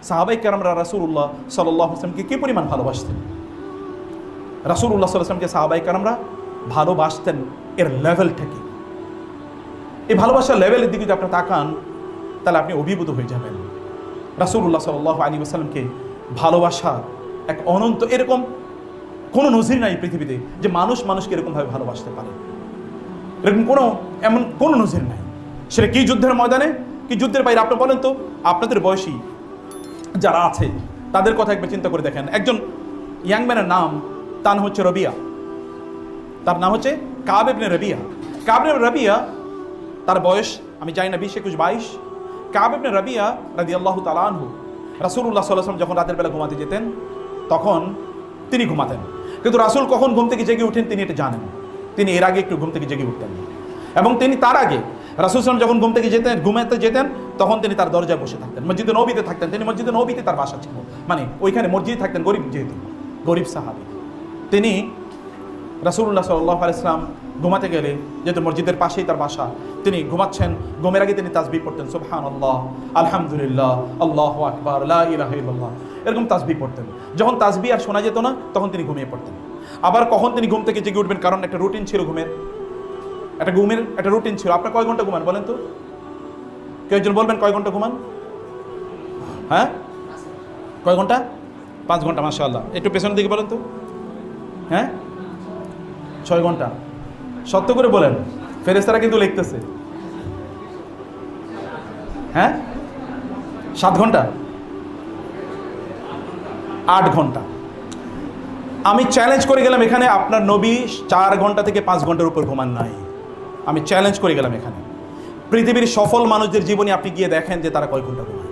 সাহাবায়ে কেরামরা রাসূলুল্লাহ সাল্লাল্লাহু আলাইহি ওয়াসাল্লামকে কি পরিমাণ ভালোবাসতেন। রাসূলুল্লাহ সাল্লাল্লাহু আলাইহি ওয়াসাল্লামকে সাহাবায়ে কেরামরা ভালোবাসতেন, এর লেভেলটা কি? এই ভালোবাসার লেভেলের দিকে যদি আপনি তাকান তাহলে আপনি অভিভূত হয়ে যাবেন। রাসূলুল্লাহ সাল্লাল্লাহু আলাইহি ওয়াসাল্লামকে ভালোবাসা এক অনন্ত, এরকম কোনো নজির নাই পৃথিবীতে যে মানুষ মানুষকে এরকমভাবে ভালোবাসতে পারে। এরকম এমন কোনো নজির নাই। সেটা কি যুদ্ধের ময়দানে, কি যুদ্ধের বাইরে। আপনি বলেন তো, আপনাদের বয়সী যারা আছে তাদের কথা একবার চিন্তা করে দেখেন। একজন ইয়াংম্যানের নাম, তার নাম হচ্ছে রবিয়া, তার নাম হচ্ছে কাব ইবনে রবিয়া। কাব ইবনে রবিয়া, তার বয়স আমি জানি না 20, 21, 22। কাব ইবনে রবিয়া রাদিয়াল্লাহু তাআলা আনহু রাসূলুল্লাহ সাল্লাল্লাহু আলাইহি ওয়াসাল্লাম যখন রাতের বেলা ঘুমাতে যেতেন তখন তিনি ঘুমাতেন, কিন্তু রাসূল কখন ঘুম থেকে জেগে উঠেন তিনি এটা জানেন। তিনি এর আগে একটু ঘুম থেকে জেগে উঠতেন, এবং তিনি তার আগে রাসূল সাল্লাল্লাহু আলাইহি ওয়াসাল্লাম যখন ঘুম থেকে ঘুমাতে যেতেন তখন তিনি তার দরজায় বসে থাকতেন। মসজিদে নববীতে থাকতেন তিনি, মসজিদে নববীতে তার বাসা ছিল, মানে ওইখানে মসজিদে থাকতেন। গরিব, যেহেতু গরিব সাহাবী, তিনি রাসূলুল্লাহ সাল্লাল্লাহু আলাইহি ওয়াসাল্লাম ঘুমাতে গেলে, যেহেতু মসজিদের পাশেই তার বাসা, তিনি ঘুমাচ্ছেন, ঘুমের আগে তিনি তাসবিহ পড়তেন, সুবহানাল্লাহ, আলহামদুলিল্লাহ, আল্লাহু আকবার, লা ইলাহা ইল্লাল্লাহ, এরকম তাসবিহ পড়তেন। যখন তাসবিহ আর শোনা যেত না তখন তিনি ঘুমিয়ে পড়তেন। আবার কখন তিনি ঘুম থেকে জেগে উঠবেন, কারণ একটা রুটিন ছিল, ঘুমের একটা রুটিন ছিল। আপনার কয় ঘন্টা ঘুমান বলেন তো? কেউ একজন বলবেন কয় ঘন্টা ঘুমান? হ্যাঁ, কয় ঘন্টা? 5 ঘন্টা, মাশাআল্লাহ। একটু পেছনের দিকে বলেন তো। হ্যাঁ, 6 ঘন্টা। সত্য করে বলেন, ফেরেশতারা কিন্তু লিখতেছে। হ্যাঁ, 7 ঘন্টা, 8 ঘন্টা। আমি চ্যালেঞ্জ করে গেলাম এখানে, আপনার নবী 4 ঘন্টা থেকে 5 ঘন্টার উপর ঘুমান নাই। আমি চ্যালেঞ্জ করে গেলাম এখানে। পৃথিবীর সফল মানুষদের জীবনে আপনি গিয়ে দেখেন যে তারা কয় ঘন্টা ঘুমায়।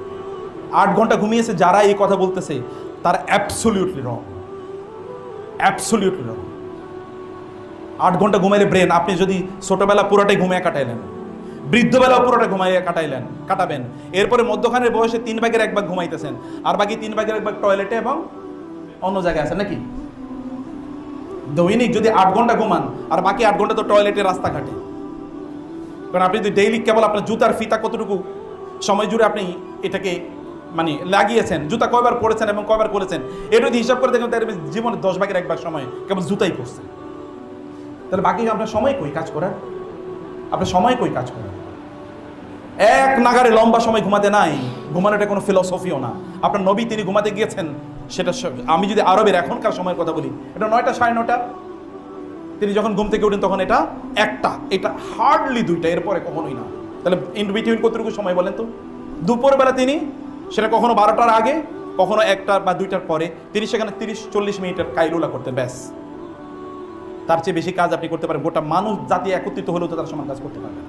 8 ঘন্টা ঘুমিয়েছে যারা এই কথা বলতেছে তারা অ্যাবসলিউটলি রং, অ্যাবসলিউটলি রং। 8 ঘন্টা ঘুমাইলে ব্রেন, আপনি যদি ছোটবেলা পুরোটাই ঘুমিয়ে কাটাইলেন, বৃদ্ধবেলাও পুরোটা ঘুমাইয়ে কাটাবেন, এরপরে মধ্যখানের বয়সে 3 ভাগের 1 ভাগ ঘুমাইতেছেন, আর বাকি 3 ভাগের 1 ভাগ টয়লেটে এবং অন্য জায়গায় আছে নাকি? দৈনিক যদি 8 ঘন্টা ঘুমান আর বাকি 8 ঘন্টা তো টয়লেটে, রাস্তাঘাটে। কারণ আপনি যদি ডেইলি কেবল আপনার জুতার ফিতা কতটুকু সময় জুড়ে আপনি এটাকে মানে লাগিয়েছেন, জুতা কয়বার পড়েছেন এবং কয়বার করেছেন, এটা যদি হিসাব করে দেখেন তাহলে জীবনে 10 ভাগের 1 ভাগ সময় কেবল জুতাই পড়ছে। তাহলে বাকি আপনার সময় কই কাজ করার? আপনার সময় কই কাজ করার? এক নাগারে লম্বা সময় ঘুমাতে নাই। ঘুমানোটা কোনো ফিলসফিও না। আপনার নবী তিনি ঘুমাতে গিয়েছেন, সেটা আমি যদি আরবের এখনকার সময়ের কথা বলি, এটা 9টা, 9:30। তিনি যখন ঘুম থেকে উঠেন তখন এটা 1টা, এটা হার্ডলি 2টা, এরপরে কখনোই না। তাহলে ইন বিটুইন কতটুকু সময় বলেন তো? দুপুরবেলা তিনি সেটা কখনো 12টার আগে, কখনো 1টা বা 2টার পরে, তিনি সেখানে 30-40 মিনিটের কাইলুলা করতেন, ব্যাস। তার চেয়ে বেশি কাজ আপনি করতে পারেন, গোটা মানুষ জাতি একত্রিত হলেও তো তার সমান কাজ করতে পারবেন।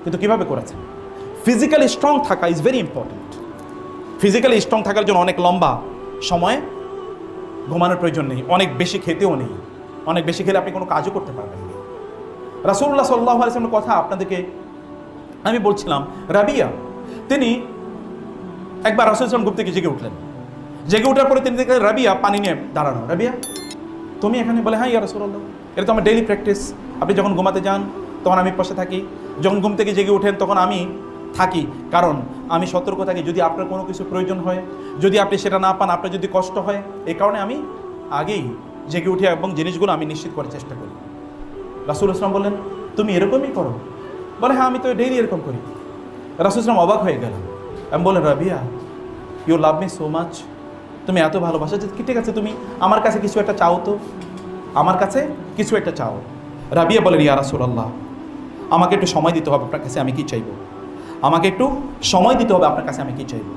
কিন্তু কিভাবে করেছেন? ফিজিক্যালি স্ট্রং থাকা is very important. Physically strong থাকার জন্য অনেক লম্বা সময় ঘুমানোর প্রয়োজন নেই, অনেক বেশি খেতেও নেই। অনেক বেশি খেলে আপনি কোনো কাজও করতে পারবেন না। রাসূলুল্লাহ সাল্লাল্লাহু আলাইহি ওয়াসাল্লামের কথা আপনাদেরকে আমি বলছিলাম। রাবিয়া, তিনি একবার রাসূল সাল্লাল্লাহু আলাইহি ওয়াসাল্লাম ঘুম থেকে জেগে উঠলেন। জেগে ওঠার পরে তিনি দেখলেন রাবিয়া পানি নিয়ে দাঁড়ানো। রাবিয়া, তুমি এখানে? বলে, হ্যাঁ ইয়া রাসূলুল্লাহ, এটা তো আমার ডেইলি প্র্যাকটিস। আপনি যখন ঘুমাতে যান তখন আমি পাশে থাকি, যখন ঘুম থেকে জেগে ওঠেন তখন আমি থাকি, কারণ আমি সতর্ক থাকি যদি আপনার কোনো কিছু প্রয়োজন হয়, যদি আপনি সেটা না পান, আপনার যদি কষ্ট হয়, এই কারণে আমি আগেই জেগে উঠে এবং জিনিসগুলো আমি নিশ্চিত করার চেষ্টা করি। রাসূল ইসলাম বললেন, তুমি এরকমই করো? বলে, হ্যাঁ আমি তো ডেইলি এরকম করি। রাসূল ইসলাম অবাক হয়ে গেলেন। আমি বললেন, Rabia, you love me so much, তুমি এত ভালোবাসা যে, ঠিক আছে তুমি আমার কাছে কিছু একটা চাও, তো আমার কাছে কিছু একটা চাও। রাবিয়া বলেন, ইয়া রাসূলুল্লাহ, আমাকে একটু সময় দিতে হবে আপনার কাছে, আমি কি চাইবো? আমাকে একটু সময় দিতে হবে আপনার কাছে, আমি কি চাইবো?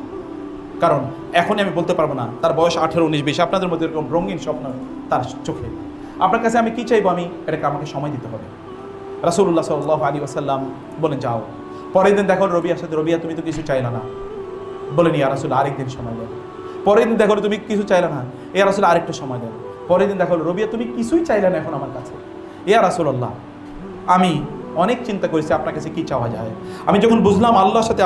কারণ এখনই আমি বলতে পারবো না। তার বয়স 18, 19, 20, আপনাদের মধ্যে এরকম রঙিন স্বপ্ন তার চোখে। আপনার কাছে আমি কি চাইবো, আমি এটাকে আমাকে সময় দিতে হবে। রাসূলুল্লাহ সাল্লাল্লাহু আলাইহি ওয়াসাল্লাম বলেন, যাও। পরের দিন দেখো রবিয়ার সাথে, রবিয়া তুমি তো কিছু চাইলা না। বলেন, ইয়া রাসূলুল্লাহ, আরেকদিন সময় দেন। পরের দিন দেখো তুমি কিছু চাইলে না। ইয়া রাসূলুল্লাহ, আরেকটু সময় দেন। পরের দিন দেখো রবিয়া তুমি কিছুই চাইলে না এখন আমার কাছে। ইয়া রাসূলুল্লাহ, আমি অনেক চিন্তা করেছি আপনার কাছে কি চাওয়া যায়। আমি যখন বুঝলাম আল্লাহর সাথে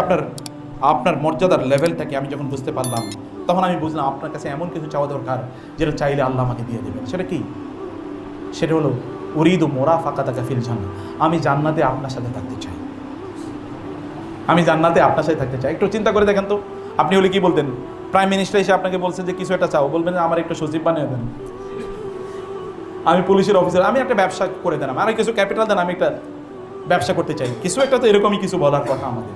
আপনার মর্যাদার লেভেলটাকে আমি যখন বুঝতে পারলাম, তখন আমি বুঝলাম আপনার কাছে এমন কিছু চাওয়া দরকার যেটা চাইলে আল্লাহ আমাকে দিয়ে দেবেন। সেটা কি? সেটা হলো উরিদু মুরাফাকাতাকা ফিল জান্নাহ, আমি জান্নাতে আপনার সাথে থাকতে চাই। আমি জান্নাতে আপনার সাথে থাকতে চাই। একটু চিন্তা করে দেখেন তো, আপনি হলে কি বলতেন? প্রাইম মিনিস্টার এসে আপনাকে বলছে যে কিছু একটা চাও, বলবেন আমার একটা সচিব বানিয়ে দেন, আমি পুলিশের অফিসার, আমি একটা ব্যবসা করে দেন, আর কিছু ক্যাপিটাল দেন, আমি একটা ব্যবসা করতে চাই, কিছু একটা তো এরকমই কিছু বলার কথা আমাদের।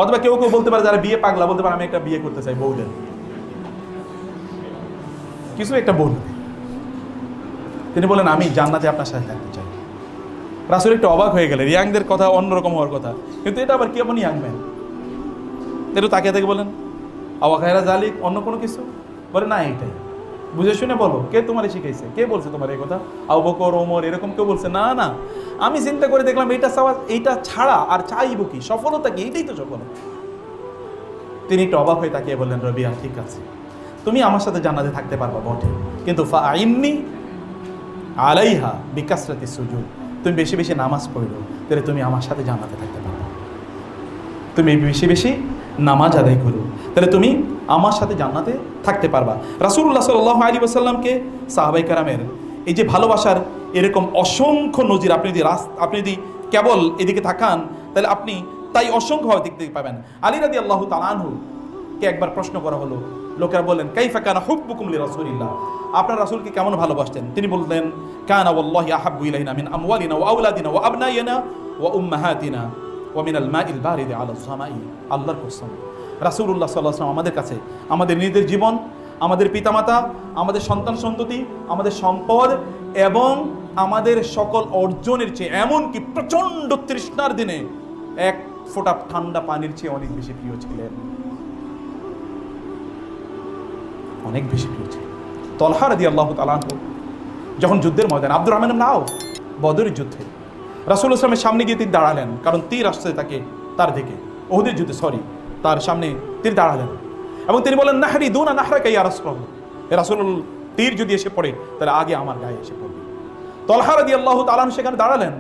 অথবা কেউ কেউ বলতে পারে, যারা বিয়ে পাগলা, বলতে পারে আমি একটা বিয়ে করতে চাই, বউ দেন, কিছু একটা বলবে। তিনি বলেন আমি জান্নাতে আপনার সাথে থাকতে চাই। রাসূল একটু অবাক হয়ে গেলেন, ইয়াংদের কথা অন্যরকম হওয়ার কথা, কিন্তু এটা আবার কি এমন ইয়াং ম্যান? একটু তাকিয়ে থেকে বলেন আওয়া খায়রা জালিক, অন্য কোনো কিছু? বলে না, এইটাই। বুঝে শুনে বলো, কে তোমার শিখাইছে, কে বলছে তোমার এই কথা? আবু বকর, ওমর, এরকম কেউ বলছে? না না, আমি চিন্তা করে দেখলাম এইটা চাওয়া, এইটা ছাড়া আর চাইব কি? সফলতা কি? এইটাই তো সফলতা। তিনি একটু অবাক হয়ে তাকিয়ে বললেন, রবিয়া ঠিক আছে, তুমি আমার সাথে জান্নাতে থাকতে পারবা বটে, কিন্তু ফাইন্নি আলাইহা বিকাসরাতি সুজুদ, তুমি বেশি বেশি নামাজ পড়ো, তাহলে তুমি আমার সাথে জান্নাতে থাকতে পারবে। তুমি বেশি বেশি নামাজ আদায় করো, তাহলে তুমি আমার সাথে জান্নাতে থাকতে পারবা। রাসূলুল্লাহ সাল্লাল্লাহু আলাইহি ওয়াসাল্লামকে সাহাবায়ে কেরামের এই যে ভালোবাসার এরকম অসংখ্য নজির, আপনি যদি কেবল এদিকে তাকান তাহলে আপনি তাই অসংখ্যভাবে দেখতে পাবেন। আলী রাদিয়াল্লাহু তাআলা আনহু কে একবার প্রশ্ন করা হলো, লোকেরা বললেন কাইফা কানা হুব্বুকুম লিরাসূলিল্লাহ, আপনার রাসূলকে কেমন ভালোবাসতেন? তিনি বললেন কানা ওয়াল্লাহি আহাব্বু ইলাইনা মিন আমওয়ালিনা ওয়া আওলাদিনা ওয়া আবনাইনা ওয়া উম্মাহাতিনা ওয়া মিনাল মাইল বারিদি আলা সামাই। আল্লাহর কসম, রাসূলুল্লাহ সাল্লাল্লাহু আলাইহি ওয়াসাল্লাম আমাদের কাছে আমাদের নিজেদের জীবন, আমাদের পিতামাতা, আমাদের সন্তান সন্ততি, আমাদের সম্পদ এবং আমাদের সকল অর্জনের চেয়ে, এমনকি প্রচণ্ড তৃষ্ণার দিনে এক ফোঁটা ঠান্ডা পানির চেয়ে অনেক বেশি প্রিয় ছিলেন, অনেক বেশি প্রিয় ছিলেন। তলহা রাদিয়াল্লাহু তাআলা আনহু যখন যুদ্ধের ময়দান, আব্দুর রহমান ইবনে আওফ বদরের যুদ্ধে রাসূলুল্লাহ সাল্লাল্লাহু আলাইহি ওয়াসাল্লামের সামনে গিয়ে তিনি দাঁড়ালেন, কারণ তীর আসছে তার দিকে, উহুদের যুদ্ধে তার সামনে তিনি দাঁড়ালেন এবং তিনি বলেন নাহরি দুনা নাহরাকা ইয়া রাসূলুল্লাহ, রাসূলুল্লাহ তীর যদি এসে পড়ে তাহলে আগে আমার গায়ে এসে পড়বে। তলহা রাদিয়াল্লাহু তাআলা আনহু সেখানে দাঁড়ালেন।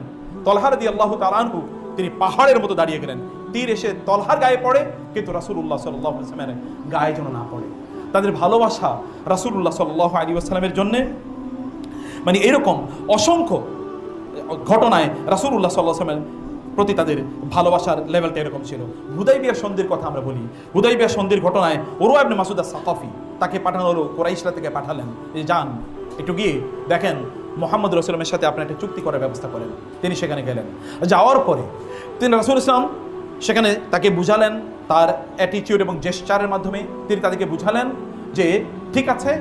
তলহা রাদিয়াল্লাহু তাআলা আনহু তিনি পাহাড়ের মতো দাঁড়িয়ে গেলেন, তীর এসে তলহার গায়ে পড়ে কিন্তু রাসূলুল্লাহ সাল্লাল্লাহু আলাইহি ওয়াসাল্লামের গায়ে যেন না পড়ে। তাদের ভালোবাসা রাসূলুল্লাহ সাল্লাল্লাহু আলাইহি ওয়াসাল্লামের জন্য, মানে এরকম অসংখ্য ঘটনায় রাসূলুল্লাহ সাল্লাল্লাহু আলাইহি ওয়াসাল্লামের প্রতি তাদের ভালোবাসার লেভেলটা এরকম ছিল। হুদাইবিয়ার সন্ধির কথা আমরা বলি, হুদাইবিয়ার সন্ধির ঘটনায় উরওয়া ইবনে মাসউদ আস-সাকাফি, তাকে পাঠানো হলো, কুরাইশরা থেকে পাঠালেন যে যান একটু গিয়ে দেখেন মুহাম্মদ রাসূলের সাথে আপনার একটা চুক্তি করার ব্যবস্থা করেন। তিনি সেখানে গেলেন, যাওয়ার পরে তিনি রাসূল ইসলাম সেখানে তাকে বুঝালেন, তার অ্যাটিটিউড এবং জেস্চারের মাধ্যমে তিনি তাদেরকে বুঝালেন যে ঠিক আছে,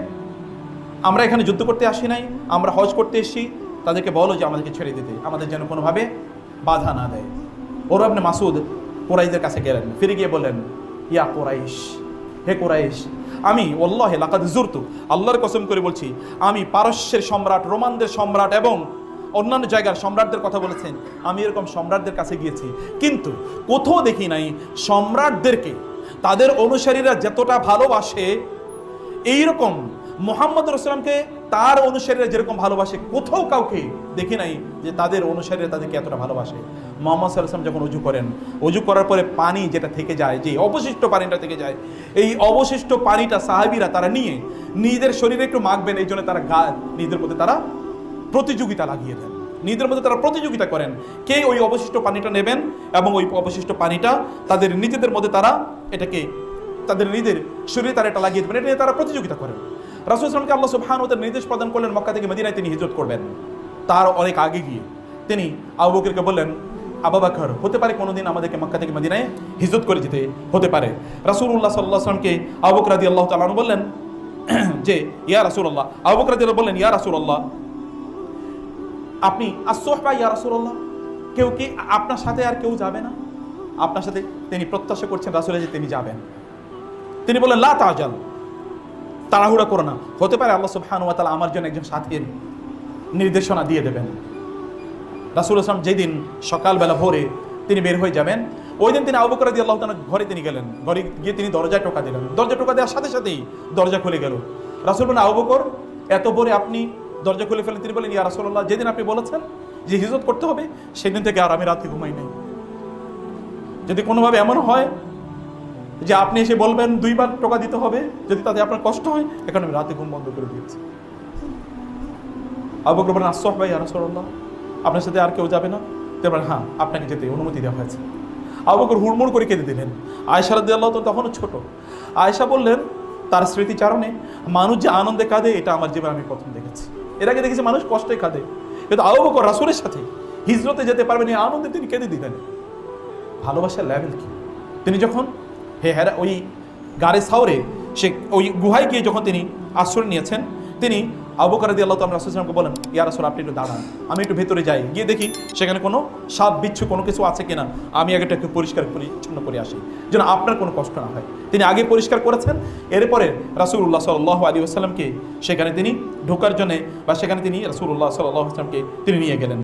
আমরা এখানে যুদ্ধ করতে আসি নাই, আমরা হজ করতে এসেছি, তাদেরকে বলো যে আমাদেরকে ছেড়ে দিতে, আমাদের যেন কোনোভাবে বাধা না দেয়। উরওয়া ইবনে মাসউদ কুরাইশদের কাছে গেলেন, ফিরে গিয়ে বললেন ইয়া কুরাইশ, হে কুরাইশ, আমি ওয়াল্লাহি লাকাদ যুরতু, আল্লাহর কসম করে বলছি, আমি পারস্যের সম্রাট, রোমানদের সম্রাট এবং অন্যান্য জায়গার সম্রাটদের কথা বলেছেন, আমি এরকম সম্রাটদের কাছে গিয়েছি, কিন্তু কোথাও দেখি নাই সম্রাটদেরকে তাদের অনুসারীরা যতটা ভালোবাসে এইরকম মুহাম্মদ রাসূলকে তার অনুসারীরা যেরকম ভালোবাসে, কোথাও কাউকে দেখি নাই যে তাদের অনুসারীরা তাদেরকে এতটা ভালোবাসে। মুহাম্মদ সাল্লাল্লাহু আলাইহি ওয়াসাল্লাম যখন ওযু করেন, ওযু করার পরে পানি যেটা থেকে যায়, যে অবশিষ্ট পানিটা থেকে যায়, এই অবশিষ্ট পানিটা সাহাবীরা তারা নিয়ে নিজেদের শরীরে একটু মাখবেন, এই জন্য তারা নিজেদের মধ্যে তারা প্রতিযোগিতা লাগিয়ে দেন, নিজেদের মধ্যে তারা প্রতিযোগিতা করেন কে ওই অবশিষ্ট পানিটা নেবেন এবং ওই অবশিষ্ট পানিটা তাদের নিজেদের মধ্যে তারা এটাকে তাদের নিজের শরীরে তারা এটা লাগিয়ে দেবেন, এটা নিয়ে তারা প্রতিযোগিতা করেন। রাসূল সাল্লাল্লাহু আলাইহি ওয়াসাল্লামকে আল্লাহ সুবহানাহু ওয়া তাআলা নির্দেশ প্রদান করলেন মক্কা থেকে মদিনায় তিনি হিজরত করবেন। তার অনেক আগে গিয়ে তিনি আবু বকরকে বললেন, আবু বকর, হতে পারে কোনোদিন আমাদেরকে মক্কা থেকে মদিনায় হিজরত করে যেতে হতে পারে। রাসূলুল্লাহ সাল্লাল্লাহু আলাইহি ওয়াসাল্লামকে আবু বকর রাদিয়াল্লাহু তাআলা আনহু বললেন যে ইয়া রাসূলুল্লাহ, আবু বকর রাদিয়াল্লাহু বললেন ইয়া রাসূলুল্লাহ, আপনি as-suhba ইয়া রাসূলুল্লাহ, কেউ কি আপনার সাথে আর কেউ যাবে না আপনার সাথে? তিনি প্রত্যাশা করছেন রাসূলের যে তিনি যাবেন। তিনি বললেন লা তাজাল, তাড়াহুড়া করো না, হতে পারে আল্লাহ সুবহানাহু ওয়া তাআলা আমার জন্য একজন সাথীর নির্দেশনা দিয়ে দেবেন। রাসূল সাল্লাল্লাহু আলাইহি ওয়াসাল্লাম যেদিন সকালবেলা ভোরে তিনি বের হয়ে যাবেন, ওই দিন তিনি আবু বকর রাদিয়াল্লাহু তাআলা ঘরে তিনি গেলেন, ঘরে গিয়ে তিনি দরজায় টোকা দিলেন। দরজা টোকা দেওয়ার সাথে সাথেই দরজা খুলে গেল। রাসূল বলেন, আবু বকর, এত ভোরে আপনি দরজা খুলে ফেলেন? তিনি বলেন, ইয়া রাসূলুল্লাহ, যেদিন আপনি বলেছেন যে হিজরত করতে হবে সেদিন থেকে আর আমি রাতে ঘুমাই নাই। যদি কোনোভাবে এমন হয় যে আপনি এসে বলবেন 2 বার টোকা দিতে হবে, যদি তাতে আপনার কষ্ট হয়, এখন আমি রাতে ঘুম বন্ধ করে দিয়েছি। আবু বকর বলেন, as-suhba ইয়া রাসূলুল্লাহ, আপনার সাথে আর কেউ যাবে না? তিনি বলেন, হ্যাঁ, আপনাকে যেতে অনুমতি দেওয়া হয়েছে। আবু বকর হুড়মুড় করে কেঁদে দিলেন। আয়েশা রাদিয়াল্লাহু তাআলা তখনও ছোট। আয়েশা বললেন তার স্মৃতিচারণে, মানুষ যে আনন্দে কাঁদে এটা আমার জীবনে আমি প্রথম দেখেছি। এর আগে দেখেছি মানুষ কষ্টে কাঁদে, কিন্তু আবু বকর রাসূলের সাথে হিজরতে যেতে পারবেন এই আনন্দে তিনি কেঁদে দিলেন। ভালোবাসার লেভেল কি! তিনি যখন ওই গারে সাওরে সে ওই গুহায় গিয়ে যখন তিনি আশ্রয় নিয়েছেন, তিনি আবু বকর রাদিয়াল্লাহু তাআলা রাসূলুল্লাহ সাল্লাল্লাহু আলাইহি ওয়াসাল্লামকে বলেন, ইয়া রাসূল আপনি একটু দাঁড়ান, আমি একটু ভেতরে যাই, গিয়ে দেখি সেখানে কোনো সাপ বিচ্ছু কোনো কিছু আছে কিনা, আমি আগে একটু পরিষ্কার পরিচ্ছন্ন করে আসি, যেন আপনার কোনো কষ্ট না হয়। তিনি আগে পরিষ্কার করেছেন। এরপরে রাসূলুল্লাহ সাল্লাল্লাহু আলাইহি ওয়াসাল্লামকে সেখানে তিনি ঢোকার জন্য বা সেখানে তিনি রাসূলুল্লাহ সাল্লাল্লাহু আলাইহি ওয়াসাল্লামকে তিনি নিয়ে গেলেন।